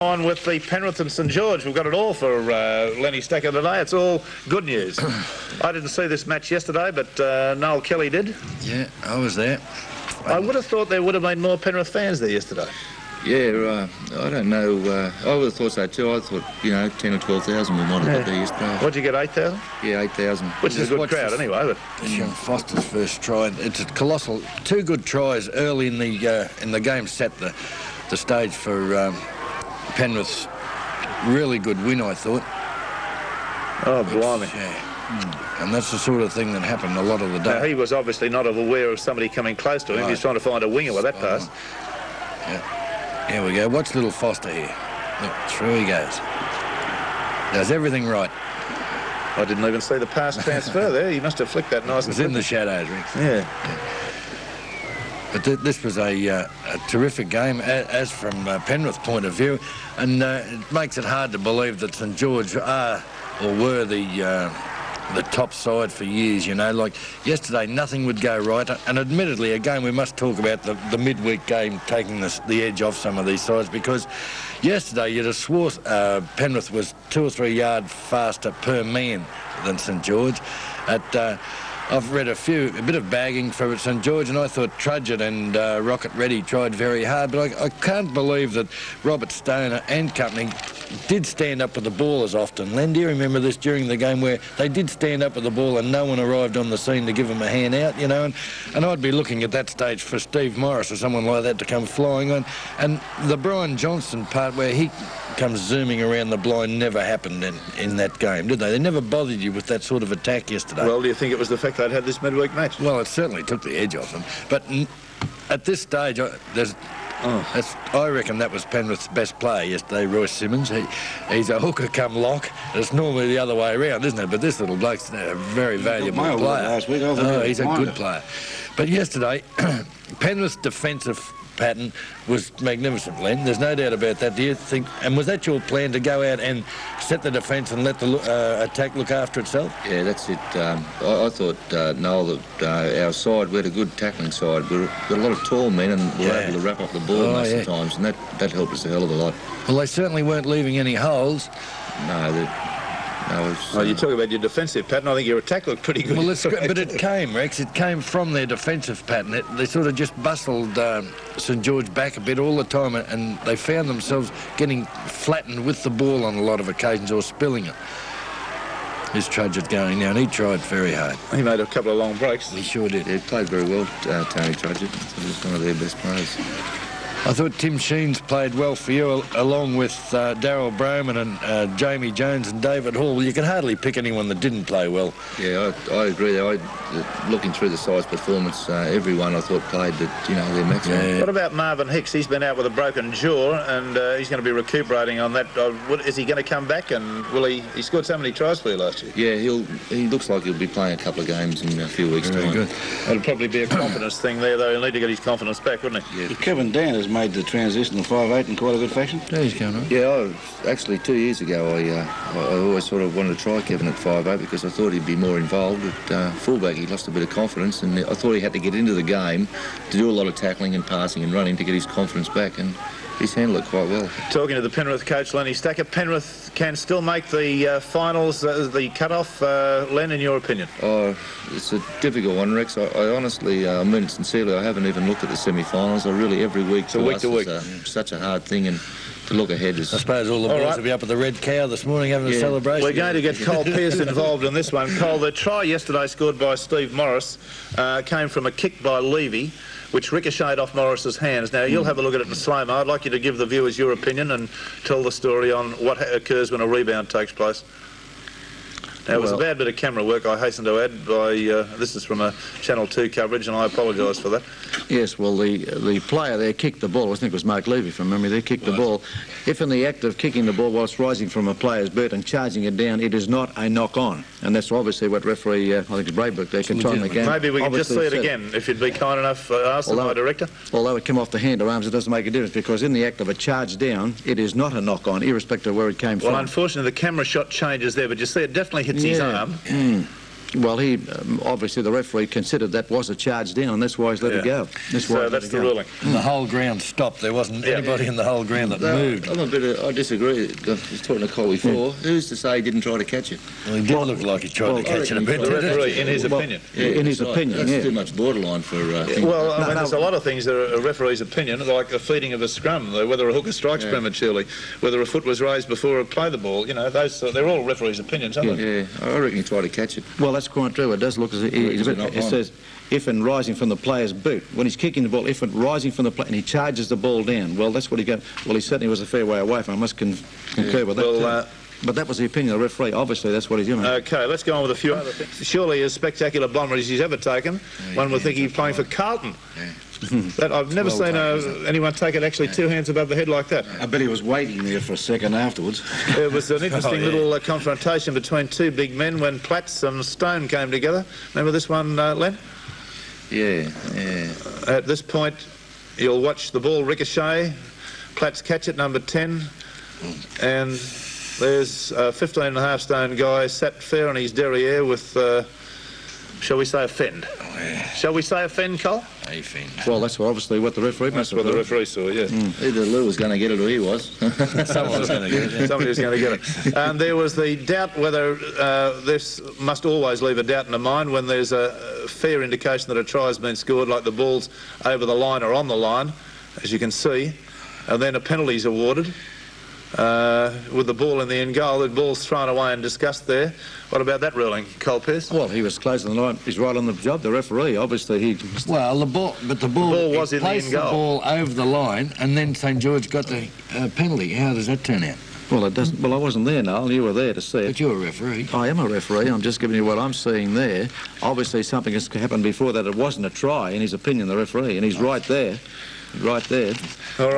On with the Penrith and St George. We've got it all for Lenny Stacker today. It's all good news. I didn't see this match yesterday, but Noel Kelly did. Yeah, I was there. I would have thought there would have been more Penrith fans there yesterday. Yeah, I don't know. I would have thought so too. I thought, 10 or 12,000 we might have got there yesterday. What'd you get, 8,000? Yeah, 8,000. Which is a good crowd anyway. But... Young Foster's first try. It's a colossal. 2 good tries early in the game set the stage for Penrith's really good win, I thought. Oh, blimey. Yeah. And that's the sort of thing that happened a lot of the day. Now, he was obviously not aware of somebody coming close to him. Right. He was trying to find a winger with that pass. Yeah. Here we go. Watch little Foster here. Look, through he goes. Does everything right. I didn't even see the pass transfer there. He must have flicked that nice. It was in the shadows, Rick. Yeah. But this was a terrific game, as from Penrith's point of view, and it makes it hard to believe that St George are or were the top side for years. Like yesterday, nothing would go right, and admittedly, again, we must talk about the midweek game taking the edge off some of these sides, because yesterday you'd have swore Penrith was 2 or 3 yards faster per man than St George. I've read a bit of bagging for St George, and I thought Trudgett and Rocket Reddy tried very hard, but I can't believe that Robert Stoner and company did stand up with the ball as often. Len, do you remember this during the game where they did stand up with the ball and no one arrived on the scene to give them a hand out, and I'd be looking at that stage for Steve Morris or someone like that to come flying on. And the Brian Johnson part where he comes zooming around the blind never happened in that game, did they? They never bothered you with that sort of attack yesterday. Well, do you think it was the fact they'd had this midweek match? Well, it certainly took the edge off them. But at this stage, I reckon that was Penrith's best player yesterday, Royce Simmons. He's a hooker come lock. It's normally the other way around, isn't it? But this little bloke's a very valuable player. Last week, he's a good player. But yesterday, Penrith's defensive pattern was magnificent, Len. There's no doubt about that. Do you think? And was that your plan, to go out and set the defence and let the attack look after itself? Yeah, that's it. I thought, Noel, that our side, we had a good tackling side. We've got a lot of tall men, and we were able to wrap up the ball most of the times, and that helped us a hell of a lot. Well, they certainly weren't leaving any holes. No, you talk about your defensive pattern. I think your attack looked pretty good. Well, but it came, Rex. It came from their defensive pattern. They sort of just bustled St George back a bit all the time, and they found themselves getting flattened with the ball on a lot of occasions, or spilling it. Here's Trudgett going now, and he tried very hard. He made a couple of long breaks. He sure did. He played very well, Tony Trudgett. He was one of their best players. I thought Tim Sheens played well for you, along with Darryl Broman and Jamie Jones and David Hall. You can hardly pick anyone that didn't play well. Yeah, I agree there. Looking through the side's performance, everyone I thought played their maximum. Yeah. What about Marvin Hicks? He's been out with a broken jaw, and he's going to be recuperating on that. Is he going to come back, and will he? He scored so many tries for you last year. Yeah, he looks like he'll be playing a couple of games in a few weeks' time. Good. It'll probably be a confidence thing there, though. He'll need to get his confidence back, wouldn't he? Yeah. Kevin Dan has made the transition to 5'8" in quite a good fashion. Yeah, he's going on. Yeah, actually 2 years ago I always sort of wanted to try Kevin at 5'8" because I thought he'd be more involved. At fullback he lost a bit of confidence, and I thought he had to get into the game to do a lot of tackling and passing and running to get his confidence back, and he's handled it quite well. Talking to the Penrith coach, Lenny Stacker, Penrith can still make the finals, the cut-off, Len, in your opinion? Oh, it's a difficult one, Rex. I honestly, I mean sincerely, I haven't even looked at the semi-finals. I really, every week to week. Such a hard thing, and to look ahead is... I suppose all the boys will be up at the Red Cow this morning having a celebration. We're going to get Cole Pearce involved in this one. Cole, the try yesterday scored by Steve Morris came from a kick by Levy, which ricocheted off Morris's hands. Now, you'll have a look at it in slow-mo. I'd like you to give the viewers your opinion and tell the story on what occurs when a rebound takes place. Now, it was a bad bit of camera work, I hasten to add. This is from a Channel 2 coverage, and I apologise for that. Yes, well, the player there kicked the ball. I think it was Mark Levy from memory. They kicked the ball. If in the act of kicking the ball whilst rising from a player's berth and charging it down, it is not a knock-on. And that's obviously what referee, I think it's Braybrooke, they can time the game. Maybe we can just see it again, if you'd be kind enough, ask my director. Although it came off the hand or arms, it doesn't make a difference, because in the act of a charge down, it is not a knock-on, irrespective of where it came from. Well, unfortunately, the camera shot changes there, but you see it definitely hits his arm. Well, he obviously the referee considered that was a charge down, and that's why he's let it go. So that's the ruling. And the whole ground stopped. There wasn't anybody in the whole ground that moved. I disagree. I was talking to Cole before. Who's to say he didn't try to catch it? Well, he did look like he tried to catch it a bit. The referee, in his opinion. In his opinion, That's too much borderline for... Well, I mean, there's a lot of things that are a referee's opinion, like the feeding of a scrum, whether a hooker strikes prematurely, whether a foot was raised before it played the ball. You know, those they're all referees' opinions, aren't they? Yeah, I reckon he tried to catch it. Well, that's quite true. It does look as if it says, if and rising from the player's boot. When he's kicking the ball, if and rising from the player, and he charges the ball down. Well, that's what he got. Well, he certainly was a fair way away from it. I must concur with that. Well, but that was the opinion of the referee. Obviously, that's what he's doing. OK, let's go on with a few other things. Surely as spectacular bomber as he's ever taken, one would think he's playing for Carlton. That I've never seen anyone take it actually 2 hands above the head like that. I bet he was waiting there for a second afterwards. It was an interesting little confrontation between two big men when Platts and Stone came together. Remember this one, Len? Yeah. At this point, you'll watch the ball ricochet. Platts catch it, number 10. And there's a 15.5 stone guy sat fair on his derriere with, shall we say, a fend? Shall we say a fend, Cole? A fend. Well, that's obviously what the referee must have That's what the done. referee saw, yeah. Either Lou was going to get it or he was. Someone was going to get it. Somebody was going to get it. And there was the doubt whether this must always leave a doubt in the mind when there's a fair indication that a try has been scored, like the ball's over the line or on the line, as you can see, and then a penalty's awarded. With the ball in the end goal, the ball's thrown away in disgust there. What about that ruling, Cole Pearce? Well, he was close to the line. He's right on the job. The referee, obviously, he. Well, the ball was in the placed end the goal. ball over the line, and then St George got the penalty. How does that turn out? Well, it doesn't. Well, I wasn't there, Noel. You were there to see it. But you're a referee. I am a referee. I'm just giving you what I'm seeing there. Obviously, something has happened before that. It wasn't a try, in his opinion, the referee, and he's right there. Right there. All right.